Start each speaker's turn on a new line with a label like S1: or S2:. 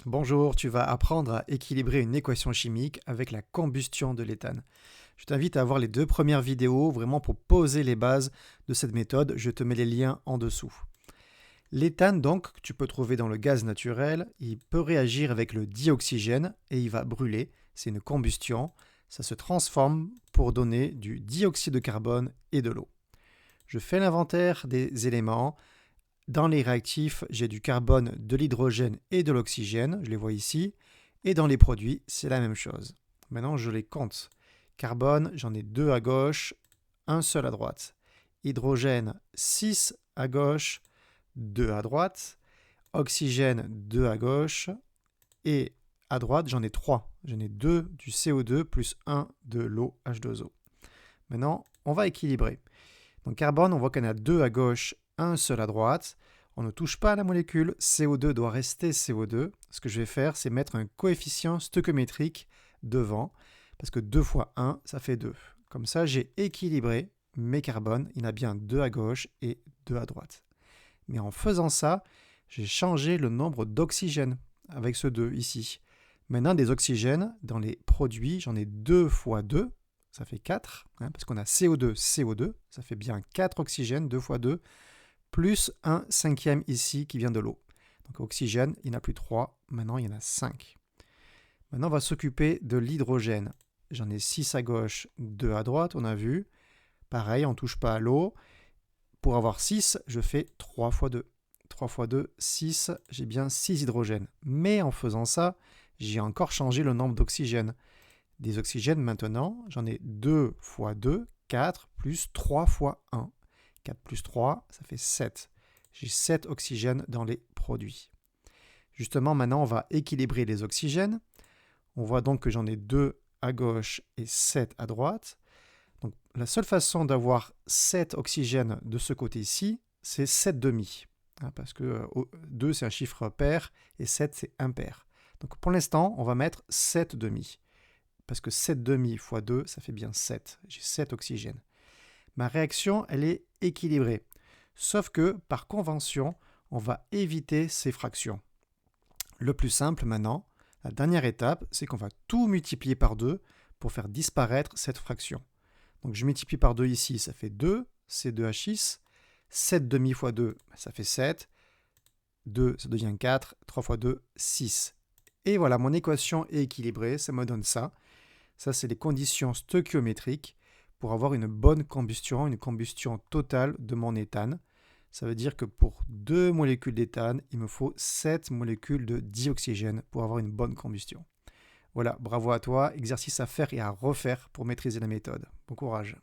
S1: Bonjour, tu vas apprendre à équilibrer une équation chimique avec la combustion de l'éthane. Je t'invite à voir les deux premières vidéos vraiment pour poser les bases de cette méthode. Je te mets les liens en dessous. L'éthane, donc, que tu peux trouver dans le gaz naturel, il peut réagir avec le dioxygène et il va brûler. C'est une combustion. Ça se transforme pour donner du dioxyde de carbone et de l'eau. Je fais l'inventaire des éléments. Dans les réactifs, j'ai du carbone, de l'hydrogène et de l'oxygène, je les vois ici. Et dans les produits, c'est la même chose. Maintenant, je les compte. Carbone, j'en ai 2 à gauche, un seul à droite. Hydrogène, 6 à gauche, 2 à droite. Oxygène, 2 à gauche. Et à droite, j'en ai 3. J'en ai 2 du CO2 plus 1 de l'eau H2O. Maintenant, on va équilibrer. Donc carbone, on voit qu'il y en a 2 à gauche, un seul à droite. On ne touche pas à la molécule, CO2 doit rester CO2. Ce que je vais faire, c'est mettre un coefficient stoichiométrique devant, parce que 2 fois 1, ça fait 2. Comme ça, j'ai équilibré mes carbones, il y en a bien 2 à gauche et 2 à droite. Mais en faisant ça, j'ai changé le nombre d'oxygène avec ce 2 ici. Maintenant, des oxygènes, dans les produits, j'en ai 2 fois 2, ça fait 4, parce qu'on a CO2, CO2, ça fait bien 4 oxygènes, 2 fois 2, plus un cinquième ici qui vient de l'eau. Donc oxygène, il n'y en a plus 3, maintenant il y en a 5. Maintenant, on va s'occuper de l'hydrogène. J'en ai 6 à gauche, 2 à droite, on a vu. Pareil, on ne touche pas à l'eau. Pour avoir 6, je fais 3 fois 2. 3 fois 2, 6, j'ai bien 6 hydrogènes. Mais en faisant ça, j'ai encore changé le nombre d'oxygènes. Des oxygènes maintenant, j'en ai 2 fois 2, 4, plus 3 fois 1. 4 plus 3, ça fait 7. J'ai 7 oxygènes dans les produits. Justement, maintenant, on va équilibrer les oxygènes. On voit donc que j'en ai 2 à gauche et 7 à droite. Donc, la seule façon d'avoir 7 oxygènes de ce côté-ci, c'est 7 demi. Parce que 2, c'est un chiffre pair et 7, c'est impair. Donc, pour l'instant, on va mettre 7 demi. Parce que 7 demi fois 2, ça fait bien 7. J'ai 7 oxygènes. Ma réaction, elle est équilibrée. Sauf que, par convention, on va éviter ces fractions. Le plus simple maintenant, la dernière étape, c'est qu'on va tout multiplier par 2 pour faire disparaître cette fraction. Donc je multiplie par 2 ici, ça fait 2, C2H6. 7 demi fois 2, ça fait 7. 2, ça devient 4. 3 fois 2, 6. Et voilà, mon équation est équilibrée, ça me donne ça. Ça, c'est les conditions stoichiométriques pour avoir une bonne combustion, une combustion totale de mon éthane. Ça veut dire que pour 2 molécules d'éthane, il me faut 7 molécules de dioxygène pour avoir une bonne combustion. Voilà, bravo à toi, exercice à faire et à refaire pour maîtriser la méthode. Bon courage.